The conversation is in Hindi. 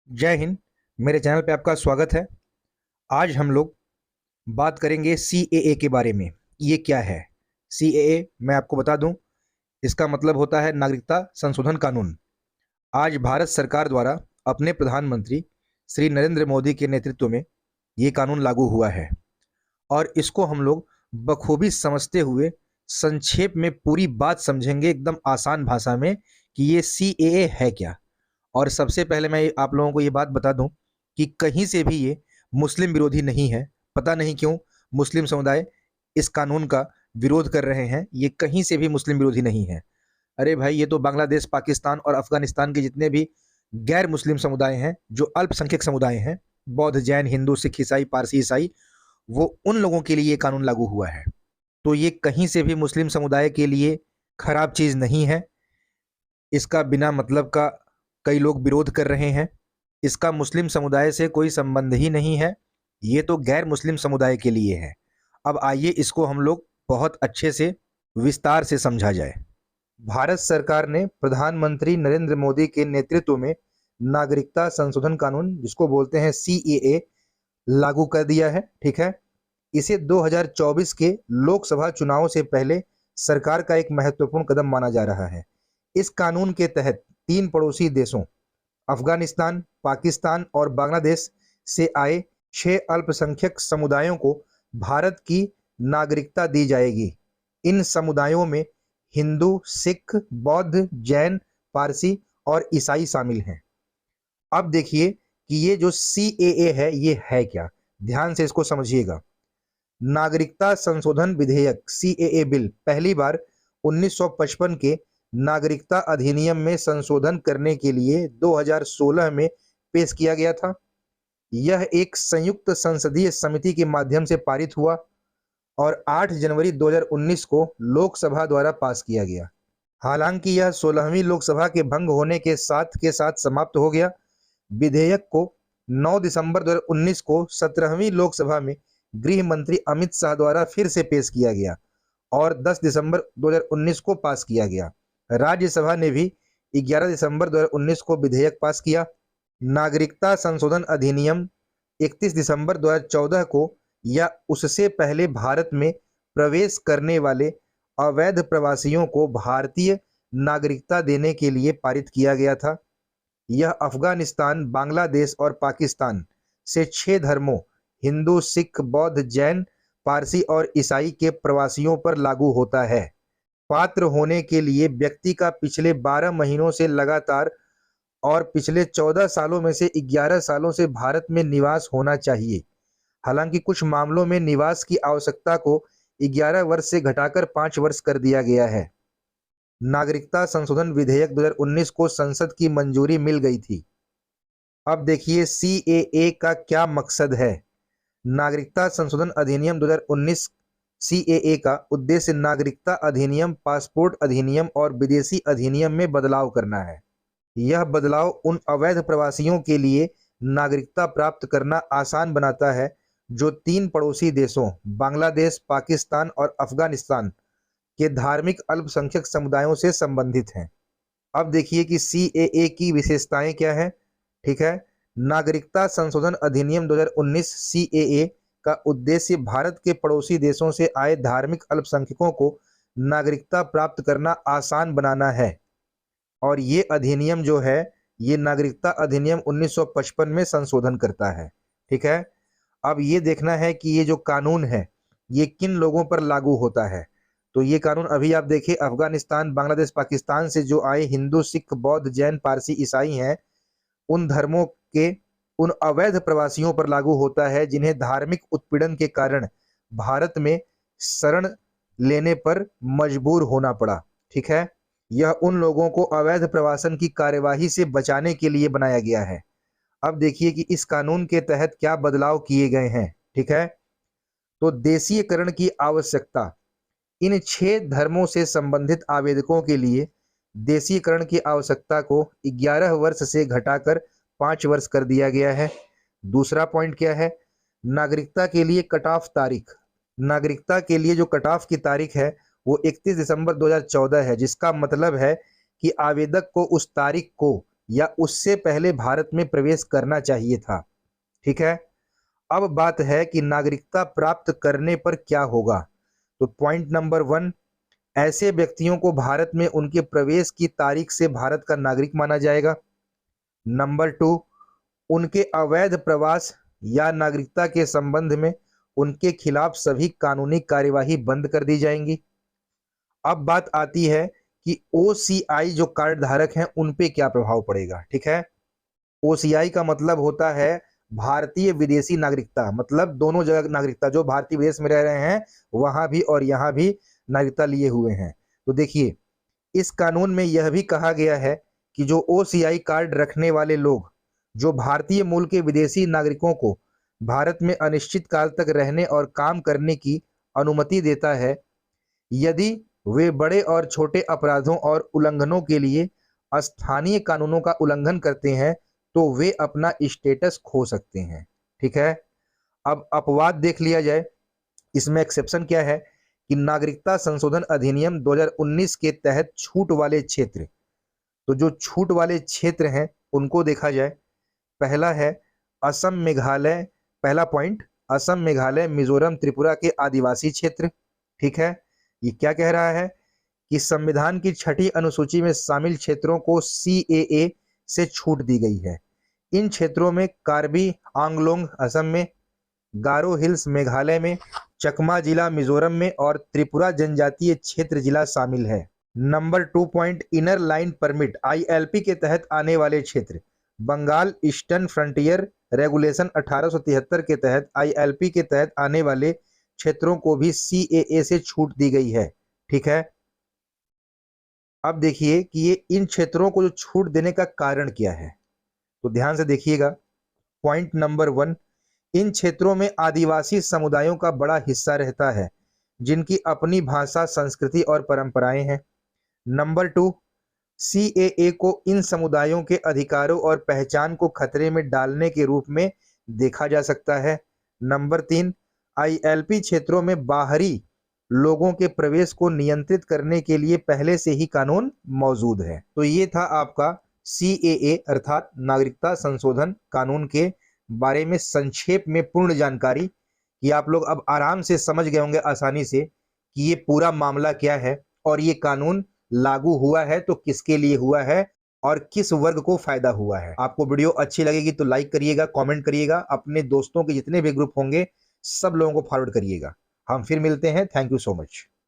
जय हिंद। मेरे चैनल पे आपका स्वागत है। आज हम लोग बात करेंगे सीएए के बारे में। ये क्या है सीएए? मैं आपको बता दूं, इसका मतलब होता है नागरिकता संशोधन कानून। आज भारत सरकार द्वारा अपने प्रधानमंत्री श्री नरेंद्र मोदी के नेतृत्व में ये कानून लागू हुआ है और इसको हम लोग बखूबी समझते हुए संक्षेप में पूरी बात समझेंगे एकदम आसान भाषा में कि ये सीएए है क्या। और सबसे पहले मैं आप लोगों को ये बात बता दूं कि कहीं से भी ये मुस्लिम विरोधी नहीं है। पता नहीं क्यों मुस्लिम समुदाय इस कानून का विरोध कर रहे हैं। ये कहीं से भी मुस्लिम विरोधी नहीं है। अरे भाई, ये तो बांग्लादेश, पाकिस्तान और अफगानिस्तान के जितने भी गैर मुस्लिम समुदाय हैं, जो अल्पसंख्यक समुदाय हैं, बौद्ध, जैन, हिंदू, सिख, ईसाई, पारसी, ईसाई, वो उन लोगों के लिए ये कानून लागू हुआ है। तो ये कहीं से भी मुस्लिम समुदाय के लिए खराब चीज नहीं है। इसका बिना मतलब का कई लोग विरोध कर रहे हैं। इसका मुस्लिम समुदाय से कोई संबंध ही नहीं है। ये तो गैर मुस्लिम समुदाय के लिए है। अब आइए इसको हम लोग बहुत अच्छे से विस्तार से समझा जाए। भारत सरकार ने प्रधानमंत्री नरेंद्र मोदी के नेतृत्व में नागरिकता संशोधन कानून, जिसको बोलते हैं सीएए, लागू कर दिया है। ठीक है। इसे 2024 के लोकसभा चुनाव से पहले सरकार का एक महत्वपूर्ण कदम माना जा रहा है। इस कानून के तहत तीन पड़ोसी देशों अफगानिस्तान, पाकिस्तान और बांग्लादेश से आए 6 अल्पसंख्यक समुदायों को भारत की नागरिकता दी जाएगी। इन समुदायों में हिंदू, सिख, बौद्ध, जैन, पारसी और ईसाई शामिल हैं। अब देखिए कि ये जो सीएए है ये है क्या। ध्यान से इसको समझिएगा। नागरिकता संशोधन विधेयक सीएए बिल पहली बार 1955 के नागरिकता अधिनियम में संशोधन करने के लिए 2016 में पेश किया गया था। यह एक संयुक्त संसदीय समिति के माध्यम से पारित हुआ और 8 जनवरी 2019 को लोकसभा द्वारा पास किया गया। हालांकि यह 16वीं लोकसभा के भंग होने के साथ समाप्त हो गया। विधेयक को 9 दिसंबर 2019 को 17वीं लोकसभा में गृह मंत्री अमित शाह द्वारा फिर से पेश किया गया और 10 दिसंबर 2019 को पास किया गया। राज्यसभा ने भी 11 दिसंबर 2019 को विधेयक पास किया। नागरिकता संशोधन अधिनियम 31 दिसंबर 2014 को या उससे पहले भारत में प्रवेश करने वाले अवैध प्रवासियों को भारतीय नागरिकता देने के लिए पारित किया गया था। यह अफगानिस्तान, बांग्लादेश और पाकिस्तान से 6 धर्मों हिंदू, सिख, बौद्ध, जैन, पारसी और ईसाई के प्रवासियों पर लागू होता है। पात्र होने के लिए व्यक्ति का पिछले 12 महीनों से लगातार और पिछले 14 सालों में से 11 सालों से भारत में निवास होना चाहिए। हालांकि कुछ मामलों में निवास की आवश्यकता को 11 वर्ष से घटाकर 5 वर्ष कर दिया गया है। नागरिकता संशोधन विधेयक 2019 को संसद की मंजूरी मिल गई थी। अब देखिए सीएए का क्या मकसद है। नागरिकता संशोधन अधिनियम 2019 सीएए का उद्देश्य नागरिकता अधिनियम, पासपोर्ट अधिनियम और विदेशी अधिनियम में बदलाव करना है। यह बदलाव उन अवैध प्रवासियों के लिए नागरिकता प्राप्त करना आसान बनाता है जो तीन पड़ोसी देशों बांग्लादेश, पाकिस्तान और अफगानिस्तान के धार्मिक अल्पसंख्यक समुदायों से संबंधित हैं। अब देखिए कि सीएए की विशेषताएं क्या है। ठीक है। नागरिकता संशोधन अधिनियम 2019 सीएए का उद्देश्य भारत के पड़ोसी देशों से आए धार्मिक अल्पसंख्यकों को नागरिकता प्राप्त करना आसान बनाना है। और ये अधिनियम जो है, ये नागरिकता अधिनियम 1955 में संशोधन करता है। ठीक है। अब ये देखना है कि ये जो कानून है ये किन लोगों पर लागू होता है। तो ये कानून अभी आप देखिए, अफगानिस्तान, बांग्लादेश, पाकिस्तान से जो आए हिंदू, सिख, बौद्ध, जैन, पारसी, ईसाई हैं, उन धर्मों के उन अवैध प्रवासियों पर लागू होता है जिन्हें धार्मिक उत्पीड़न के कारण भारत में शरण लेने पर मजबूर होना पड़ा। ठीक है। यह उन लोगों को अवैध प्रवासन की कार्यवाही से बचाने के लिए बनाया गया है। अब देखिए कि इस कानून के तहत क्या बदलाव किए गए हैं। ठीक है। तो देशीयकरण की आवश्यकता। इन 6 धर्मों से संबंधित आवेदकों के लिए देशीयकरण की आवश्यकता को 11 वर्ष से घटाकर 5 वर्ष कर दिया गया है। दूसरा पॉइंट क्या है। नागरिकता के लिए कट ऑफ तारीख। नागरिकता के लिए जो कट ऑफ की तारीख है वो 31 दिसंबर 2014 है, जिसका मतलब है कि आवेदक को उस तारीख को या उससे पहले भारत में प्रवेश करना चाहिए था। ठीक है, अब बात है कि नागरिकता प्राप्त करने पर क्या होगा। तो पॉइंट नंबर 1, ऐसे व्यक्तियों को भारत में उनके प्रवेश की तारीख से भारत का नागरिक माना जाएगा। नंबर 2, उनके अवैध प्रवास या नागरिकता के संबंध में उनके खिलाफ सभी कानूनी कार्यवाही बंद कर दी जाएंगी। अब बात आती है कि ओसीआई जो कार्ड धारक हैं उन पे क्या प्रभाव पड़ेगा। ठीक है, ओसीआई का मतलब होता है भारतीय विदेशी नागरिकता, मतलब दोनों जगह नागरिकता, जो भारतीय विदेश में रह रहे हैं वहां भी और यहाँ भी नागरिकता लिए हुए हैं। तो देखिए, इस कानून में यह भी कहा गया है कि जो ओसीआई कार्ड रखने वाले लोग जो भारतीय मूल के विदेशी नागरिकों को भारत में अनिश्चित काल तक रहने और काम करने की अनुमति देता है, यदि वे बड़े और छोटे अपराधों और उल्लंघनों के लिए स्थानीय कानूनों का उल्लंघन करते हैं तो वे अपना स्टेटस खो सकते हैं। ठीक है, अब अपवाद देख लिया जाए। इसमें एक्सेप्शन क्या है कि नागरिकता संशोधन अधिनियम 2019 के तहत छूट वाले क्षेत्र, तो जो छूट वाले क्षेत्र हैं उनको देखा जाए। पहला है असम मेघालय, पहला पॉइंट, असम मेघालय मिजोरम त्रिपुरा के आदिवासी क्षेत्र। ठीक है, ये क्या कह रहा है कि संविधान की 6ठी अनुसूची में शामिल क्षेत्रों को सीएए से छूट दी गई है। इन क्षेत्रों में कार्बी आंगलोंग असम में, गारो हिल्स मेघालय में, चकमा जिला मिजोरम में और त्रिपुरा जनजातीय क्षेत्र जिला शामिल है। Number 2 point, inner line permit ILP के तहत आने वाले क्षेत्र, बंगाल ईस्टर्न फ्रंटियर रेगुलेशन 1873 के तहत आईएलपी के तहत आने वाले क्षेत्रों को भी सीएए से छूट दी गई है। ठीक है, अब देखिए कि ये इन क्षेत्रों को जो छूट देने का कारण क्या है, तो ध्यान से देखिएगा। पॉइंट नंबर 1, इन क्षेत्रों में आदिवासी समुदायों का बड़ा हिस्सा रहता है जिनकी अपनी भाषा, संस्कृति और परंपराएं हैं। नंबर 2, सीएए को इन समुदायों के अधिकारों और पहचान को खतरे में डालने के रूप में देखा जा सकता है। नंबर 3, आईएलपी क्षेत्रों में बाहरी लोगों के प्रवेश को नियंत्रित करने के लिए पहले से ही कानून मौजूद है। तो ये था आपका सीएए अर्थात नागरिकता संशोधन कानून के बारे में संक्षेप में पूर्ण जानकारी, कि आप लोग अब आराम से समझ गए होंगे आसानी से कि ये पूरा मामला क्या है और ये कानून लागू हुआ है तो किसके लिए हुआ है और किस वर्ग को फायदा हुआ है। आपको वीडियो अच्छी लगेगी तो लाइक करिएगा, कमेंट करिएगा, अपने दोस्तों के जितने भी ग्रुप होंगे सब लोगों को फॉरवर्ड करिएगा। हम फिर मिलते हैं। Thank you so much.